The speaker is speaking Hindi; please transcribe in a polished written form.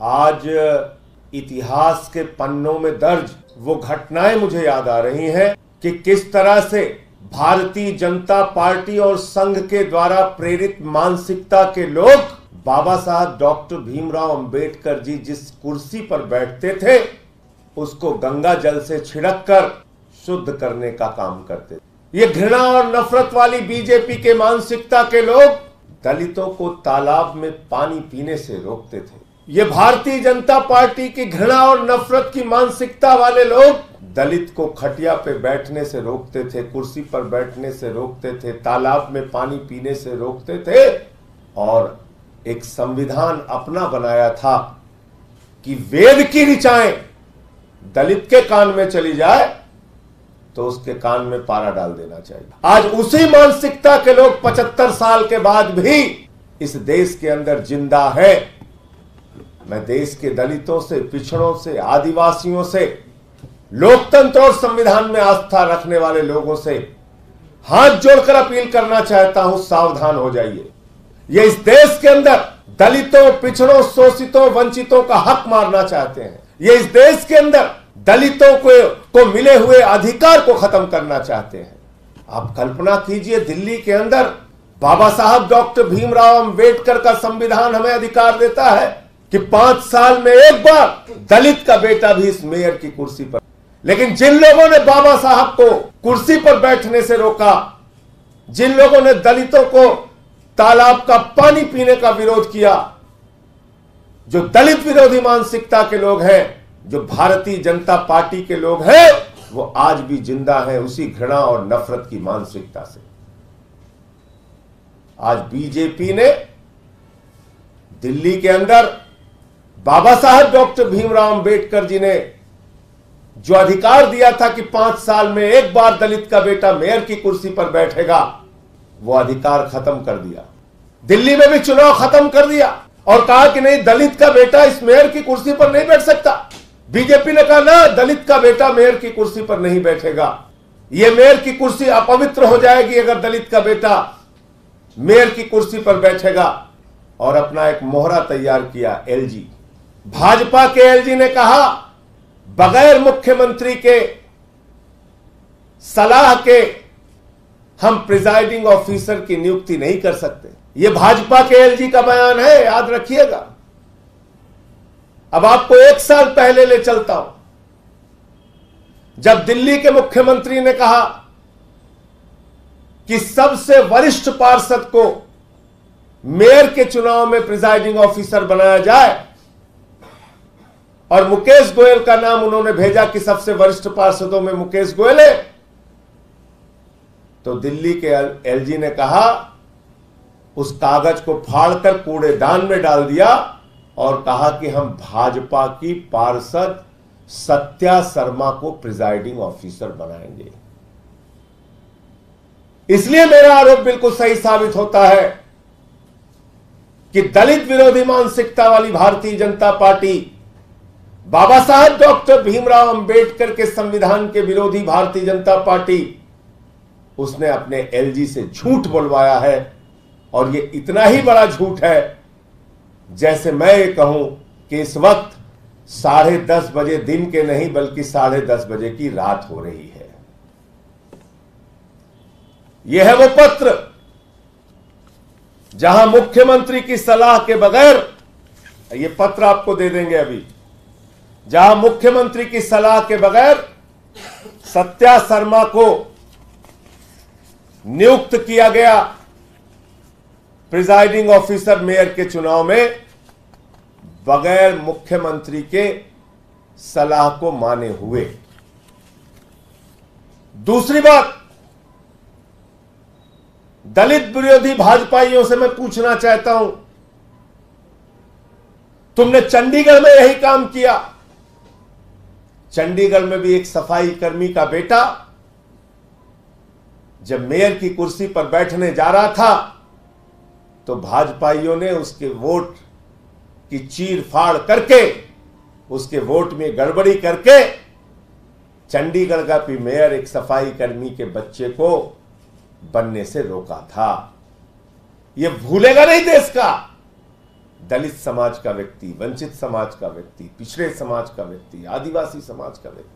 आज इतिहास के पन्नों में दर्ज वो घटनाएं मुझे याद आ रही हैं कि किस तरह से भारतीय जनता पार्टी और संघ के द्वारा प्रेरित मानसिकता के लोग बाबा साहब डॉक्टर भीमराव अंबेडकर जी जिस कुर्सी पर बैठते थे उसको गंगा जल से छिड़क कर शुद्ध करने का काम करते थे। ये घृणा और नफरत वाली बीजेपी के मानसिकता के लोग दलितों को तालाब में पानी पीने से रोकते थे। ये भारतीय जनता पार्टी की घृणा और नफरत की मानसिकता वाले लोग दलित को खटिया पे बैठने से रोकते थे, कुर्सी पर बैठने से रोकते थे, तालाब में पानी पीने से रोकते थे और एक संविधान अपना बनाया था कि वेद की ऋचाएं दलित के कान में चली जाए तो उसके कान में पारा डाल देना चाहिए। आज उसी मानसिकता के लोग 75 साल के बाद भी इस देश के अंदर जिंदा है। मैं देश के दलितों से, पिछड़ों से, आदिवासियों से, लोकतंत्र और संविधान में आस्था रखने वाले लोगों से हाथ जोड़कर अपील करना चाहता हूं, सावधान हो जाइए। ये इस देश के अंदर दलितों, पिछड़ों, शोषितों, वंचितों का हक मारना चाहते हैं। ये इस देश के अंदर दलितों को मिले हुए अधिकार को खत्म करना चाहते हैं। आप कल्पना कीजिए, दिल्ली के अंदर बाबा साहब डॉक्टर भीमराव अंबेडकर का संविधान हमें अधिकार देता है कि 5 साल में एक बार दलित का बेटा भी इस मेयर की कुर्सी पर। लेकिन जिन लोगों ने बाबा साहब को कुर्सी पर बैठने से रोका, जिन लोगों ने दलितों को तालाब का पानी पीने का विरोध किया, जो दलित विरोधी मानसिकता के लोग हैं, जो भारतीय जनता पार्टी के लोग हैं, वो आज भी जिंदा हैं उसी घृणा और नफरत की मानसिकता से। आज बीजेपी ने दिल्ली के अंदर बाबा साहब डॉक्टर भीमराव अंबेडकर जी ने जो अधिकार दिया था कि 5 साल में एक बार दलित का बेटा मेयर की कुर्सी पर बैठेगा, वो अधिकार खत्म कर दिया। दिल्ली में भी चुनाव खत्म कर दिया और कहा कि नहीं, दलित का बेटा इस मेयर की कुर्सी पर नहीं बैठ सकता। बीजेपी ने कहा ना, दलित का बेटा मेयर की कुर्सी पर नहीं बैठेगा, यह मेयर की कुर्सी अपवित्र हो जाएगी अगर दलित का बेटा मेयर की कुर्सी पर बैठेगा। और अपना एक मोहरा तैयार किया एलजी। भाजपा के एलजी ने कहा बगैर मुख्यमंत्री के सलाह के हम प्रिजाइडिंग ऑफिसर की नियुक्ति नहीं कर सकते। यह भाजपा के एलजी का बयान है, याद रखिएगा। अब आपको 1 साल पहले ले चलता हूं, जब दिल्ली के मुख्यमंत्री ने कहा कि सबसे वरिष्ठ पार्षद को मेयर के चुनाव में प्रिजाइडिंग ऑफिसर बनाया जाए और मुकेश गोयल का नाम उन्होंने भेजा कि सबसे वरिष्ठ पार्षदों में मुकेश गोयल है, तो दिल्ली के एलजी ने कहा, उस कागज को फाड़कर कूड़ेदान में डाल दिया और कहा कि हम भाजपा की पार्षद सत्या शर्मा को प्रिजाइडिंग ऑफिसर बनाएंगे। इसलिए मेरा आरोप बिल्कुल सही साबित होता है कि दलित विरोधी मानसिकता वाली भारतीय जनता पार्टी, बाबा साहब डॉक्टर भीमराव अंबेडकर के संविधान के विरोधी भारतीय जनता पार्टी, उसने अपने एलजी से झूठ बोलवाया है। और ये इतना ही बड़ा झूठ है जैसे मैं ये कहूं कि इस वक्त 10:30 बजे दिन के नहीं बल्कि 10:30 बजे की रात हो रही है। यह है वो पत्र जहां मुख्यमंत्री की सलाह के बगैर, ये पत्र आपको दे देंगे अभी, जहां मुख्यमंत्री की सलाह के बगैर सत्या शर्मा को नियुक्त किया गया प्रिजाइडिंग ऑफिसर मेयर के चुनाव में, बगैर मुख्यमंत्री के सलाह को माने हुए। दूसरी बात, दलित विरोधी भाजपाइयों से मैं पूछना चाहता हूं, तुमने चंडीगढ़ में यही काम किया। चंडीगढ़ में भी एक सफाई कर्मी का बेटा जब मेयर की कुर्सी पर बैठने जा रहा था तो भाजपाइयों ने उसके वोट की चीर फाड़ करके, उसके वोट में गड़बड़ी करके चंडीगढ़ का भी मेयर एक सफाई कर्मी के बच्चे को बनने से रोका था। यह भूलेगा नहीं देश का। दलित समाज का व्यक्ति, वंचित समाज का व्यक्ति, पिछड़े समाज का व्यक्ति, आदिवासी समाज का व्यक्ति